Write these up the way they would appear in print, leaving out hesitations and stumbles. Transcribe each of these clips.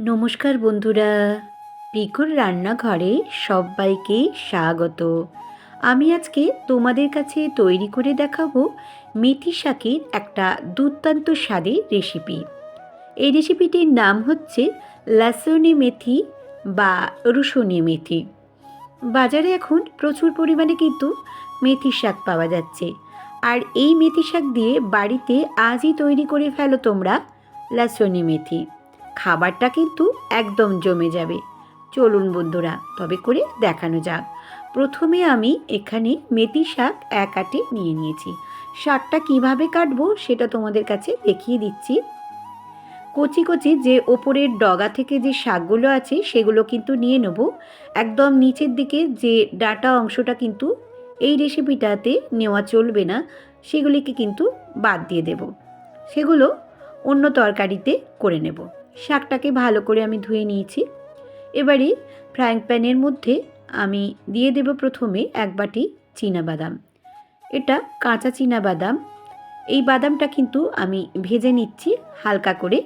নমস্কার বন্ধুরা, পিকুর রান্নাঘরে সবাইকে স্বাগত। আমি আজকে তোমাদের কাছে তৈরি করে দেখাবো মেথি শাকের একটা দুর্দান্ত স্বাদের রেসিপি। এই রেসিপিটির নাম হচ্ছে লাসুনি মেথি বা রসুনি মেথি। বাজারে এখন প্রচুর পরিমাণে কিন্তু মেথি শাক পাওয়া যাচ্ছে, আর এই মেথি শাক দিয়ে বাড়িতে আজই তৈরি করে ফেলো তোমরা লাসুনি মেথি। খাবারটা কিন্তু একদম জমে যাবে। চলুন বন্ধুরা, তবে করে দেখানো যাক। প্রথমে আমি এখানে মেথি শাক এক আটে নিয়ে নিয়েছি। শাকটা কিভাবে কাটবো সেটা তোমাদের কাছে দেখিয়ে দিচ্ছি। কচি কচি যে ওপরের ডগা থেকে যে শাকগুলো আছে সেগুলো কিন্তু নিয়ে নেব। একদম নিচের দিকে যে ডাঁটা অংশটা কিন্তু এই রেসিপিটাতে নেওয়া চলবে না, সেগুলিকে কিন্তু বাদ দিয়ে দেব। সেগুলো অন্য তরকারিতে করে নেব। শাকটাকে ভালো করে আমি ধুয়ে নিয়েছি। এবারে ফ্রাইং প্যানের মধ্যে আমি দিয়ে দেব প্রথমে এক বাটি চীনাবাদাম। এটা কাঁচা চীনাবাদাম। এই বাদামটা কিন্তু আমি ভেজে নিচ্ছি হালকা করে।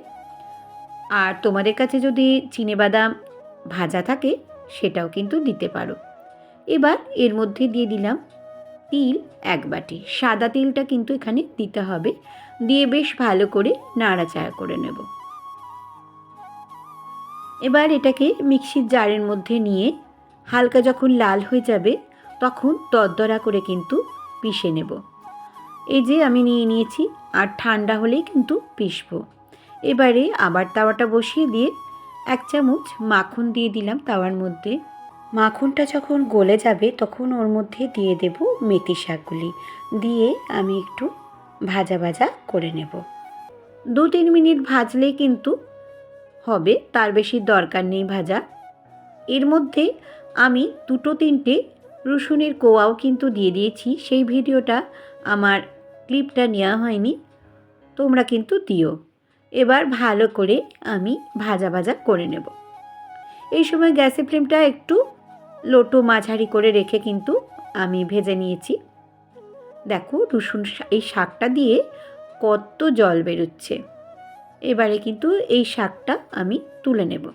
আর তোমাদের কাছে যদি চিনেবাদাম ভাজা থাকে সেটাও কিন্তু দিতে পারো। এবার এর মধ্যে দিয়ে দিলাম তিল এক বাটি। সাদা তিলটা কিন্তু এখানে দিতে হবে। দিয়ে বেশ ভালো করে নাড়াচাড়া করে নেব। এবার এটাকে মিক্সির জারের মধ্যে নিয়ে হালকা যখন লাল হয়ে যাবে তখন দরদরা করে কিন্তু পিষে নেব। এই যে আমি নিয়ে নিয়েছি, আর ঠান্ডা হলেই কিন্তু পিষবো। এবারে আবার তাওয়াটা বসিয়ে দিয়ে এক চামচ মাখন দিয়ে দিলাম তাওয়ার মধ্যে। মাখনটা যখন গলে যাবে তখন ওর মধ্যে দিয়ে দেব মেথি শাকগুলি। দিয়ে আমি একটু ভাজা ভাজা করে নেব। 2-3 মিনিট ভাজলেই কিন্তু হবে, তার বেশি দরকার নেই ভাজা। এর মধ্যে আমি 2-3টে রসুনের কোয়াও কিন্তু দিয়ে দিয়েছি। সেই ভিডিওটা আমার ক্লিপটা নেওয়া হয়নি, তোমরা কিন্তু দিও। এবার ভালো করে আমি ভাজা ভাজা করে নেব। এই সময় গ্যাসের ফ্লেমটা একটু লোটো মাঝারি করে রেখে কিন্তু আমি ভেজে নিয়েছি। দেখো রসুন এই শাকটা দিয়ে কত জল বেরোচ্ছে। এবারে কিন্তু এই শাকটা আমি তুলে নেব।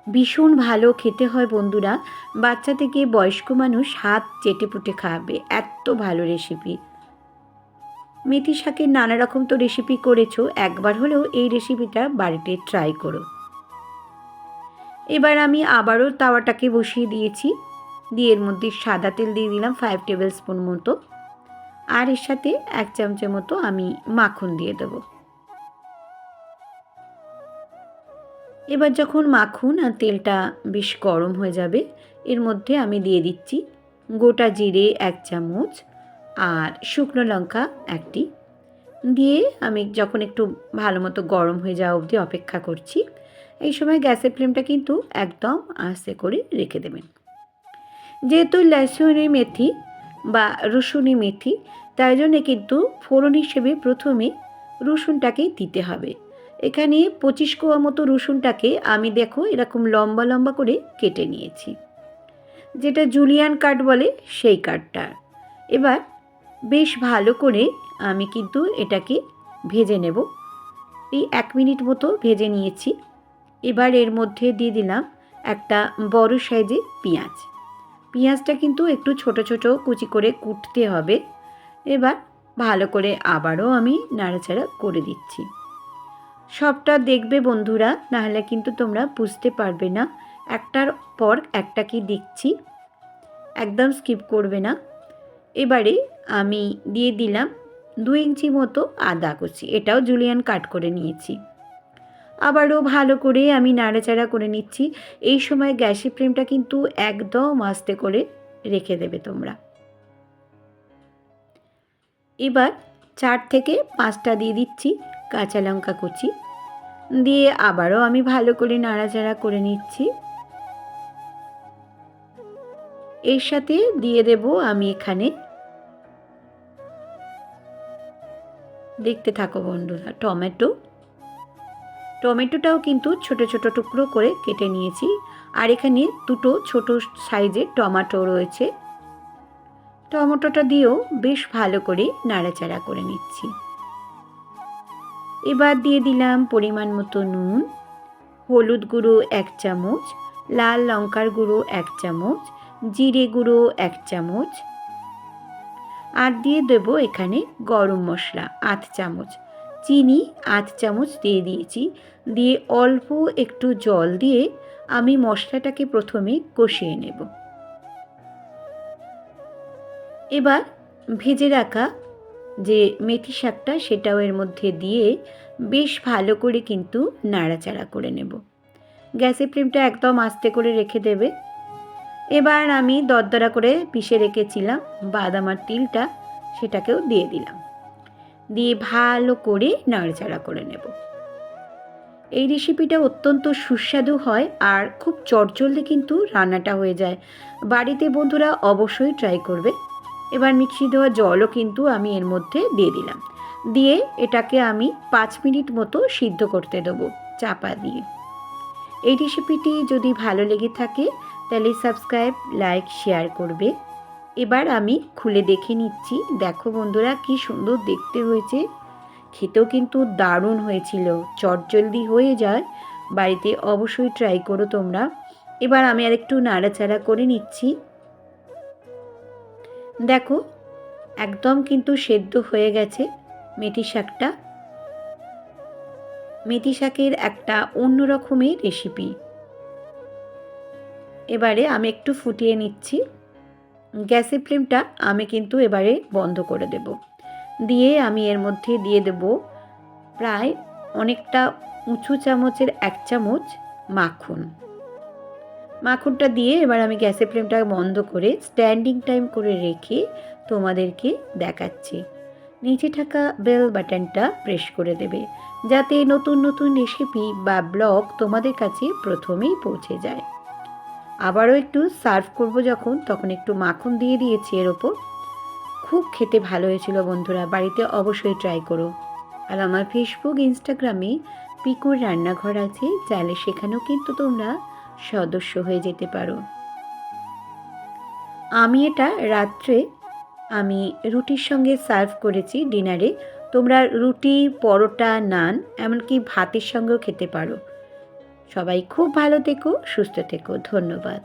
ভীষণ ভালো খেতে হয় বন্ধুরা। বাচ্চা থেকে বয়স্ক মানুষ হাত চেটেপুটে খাবে, এত ভালো রেসিপি। মেথি শাকের নানা রকম তো রেসিপি করেছো, একবার হলেও এই রেসিপিটা বাড়িতে ট্রাই করো। এবার আমি আবারও তাওয়াটাকে বসিয়ে দিয়েছি। দিয়ে এর মধ্যে সাদা তেল দিয়ে দিলাম 5 টেবিল স্পুন মতো। আর এর সাথে 1 চামচের মতো আমি মাখন দিয়ে দেবো। এবার যখন মাখন আর তেলটা বেশ গরম হয়ে যাবে এর মধ্যে আমি দিয়ে দিচ্ছি গোটা জিরে 1 চামচ আর শুকনো লঙ্কা 1টি। দিয়ে আমি যখন একটু ভালো মতো গরম হয়ে যাওয়া অবধি অপেক্ষা করছি। এই সময় গ্যাসের ফ্লেমটা কিন্তু একদম আস্তে করে রেখে দেবেন। যেহেতু লাসুনি মেথি বা রসুনি মেথি, তাই জন্যে কিন্তু ফোড়ন হিসেবে প্রথমে রসুনটাকেই দিতে হবে। এখানে 25 কোয়া মতো রসুনটাকে আমি দেখো এরকম লম্বা লম্বা করে কেটে নিয়েছি, যেটা জুলিয়ান কাট বলে সেই কাটটা। এবার বেশ ভালো করে আমি কিন্তু এটাকে ভেজে নেব। এই 1 মিনিট মতো ভেজে নিয়েছি। এবার এর মধ্যে দিয়ে দিলাম একটা বড় সাইজের পেঁয়াজ। পেঁয়াজটা কিন্তু একটু ছোট ছোট কুচি করে কুটতে হবে। এবার ভালো করে আবারও আমি নাড়াচাড়া করে দিচ্ছি। সবটা দেখবে বন্ধুরা, নাহলে কিন্তু তোমরা বুঝতে পারবে না। একটার পর একটা কি দিচ্ছি, একদম স্কিপ করবে না। এবারে আমি দিয়ে দিলাম 2 ইঞ্চি মতো আদা কুচি, এটাও জুলিয়ান কাট করে নিয়েছি। আবারও ভালো করে আমি নাড়াচাড়া করে নিচ্ছি। এই সময় গ্যাসের ফ্লেমটা কিন্তু একদম আস্তে করে রেখে দেবে তোমরা। এবার 4 থেকে 5টা দিয়ে দিচ্ছি কাঁচা লঙ্কা কুচি। দিয়ে আবারও আমি ভালো করে নাড়াচাড়া করে নিচ্ছি। এর সাথে দিয়ে দেব আমি এখানে, দেখতে থাকো বন্ধুরা, টমেটোটাও কিন্তু ছোট ছোট টুকরো করে কেটে নিয়েছি। আর এখানে 2টো ছোট সাইজের টমেটো রয়েছে। টমেটোটা দিয়েও বেশ ভালো করে নাড়াচাড়া করে নিচ্ছি। এবার দিয়ে দিলাম পরিমাণ মতো নুন, হলুদ গুঁড়ো 1 চামচ, লাল লঙ্কার গুঁড়ো 1 চামচ, জিরে গুঁড়ো 1 চামচ, আর দিয়ে দেবো এখানে গরম মশলা 8 চামচ, চিনি 8 চামচ দিয়ে দিয়েছি। দিয়ে অল্প একটু জল দিয়ে আমি মশলাটাকে প্রথমে কষিয়ে নেব। এবার ভেজে রাখা যে মেথি শাকটা সেটাও এর মধ্যে দিয়ে বেশ ভালো করে কিন্তু নাড়াচাড়া করে নেব। গ্যাসের ফ্লেমটা একদম আস্তে করে রেখে দেবে। এবার আমি দরদরা করে পিষে রেখেছিলাম বাদাম আর তিলটা, সেটাকেও দিয়ে দিলাম। দিয়ে ভালো করে নাড়াচাড়া করে নেব। এই রেসিপিটা অত্যন্ত সুস্বাদু হয় আর খুব চটজলদি কিন্তু রান্নাটা হয়ে যায়। বাড়িতে বন্ধুরা অবশ্যই ট্রাই করবে। এবার মিক্সি দেওয়া জলও কিন্তু আমি এর মধ্যে দিয়ে দিলাম। দিয়ে এটাকে আমি 5 মিনিট মতো সিদ্ধ করতে দেবো চাপা দিয়ে। এই রেসিপিটি যদি ভালো লেগে থাকে তাহলে সাবস্ক্রাইব, লাইক, শেয়ার করবে। এবার আমি খুলে দেখে নিচ্ছি। দেখো বন্ধুরা কি সুন্দর দেখতে হয়েছে, খেতেও কিন্তু দারুণ হয়েছিল, চটজলদি হয়ে যায়। বাড়িতে অবশ্যই ট্রাই করো তোমরা। এবার আমি আর একটু নাড়াচাড়া করে নিচ্ছি। দেখো একদম কিন্তু সেদ্ধ হয়ে গেছে মেথি শাকটা। মেথি শাকের একটা অন্য রকমের রেসিপি। এবারে আমি একটু ফুটিয়ে নিচ্ছি। গ্যাসের ফ্লেমটা আমি কিন্তু এবারে বন্ধ করে দেব। দিয়ে আমি এর মধ্যে দিয়ে দেব প্রায় অনেকটা উঁচু চামচের 1 চামচ মাখন। মাখনটা দিয়ে এবার আমি গ্যাসের ফ্লেমটা বন্ধ করে স্ট্যান্ডিং টাইম করে রেখে তোমাদেরকে দেখাচ্ছি। নিচে থাকা বেল বাটনটা প্রেস করে দেবে যাতে নতুন নতুন রেসিপি বা ব্লগ তোমাদের কাছে প্রথমেই পৌঁছে যায়। আবারও একটু সার্ভ করব যখন, তখন একটু মাখন দিয়ে দিয়েছি এর ওপর। খুব খেতে ভালো হয়েছিল বন্ধুরা, বাড়িতে অবশ্যই ট্রাই করো। আর আমার ফেসবুক, ইনস্টাগ্রামে পিকুর রান্নাঘর আছে, চাইলে সেখানেও কিন্তু তোমরা সদস্য হয়ে যেতে পারো। আমি এটা রাত্রে আমি রুটির সঙ্গে সার্ভ করেছি ডিনারে। তোমরা রুটি, পরোটা, নান এমনকি ভাতের সঙ্গেও খেতে পারো। সবাই খুব ভালো থেকো, সুস্থ থেকো। ধন্যবাদ।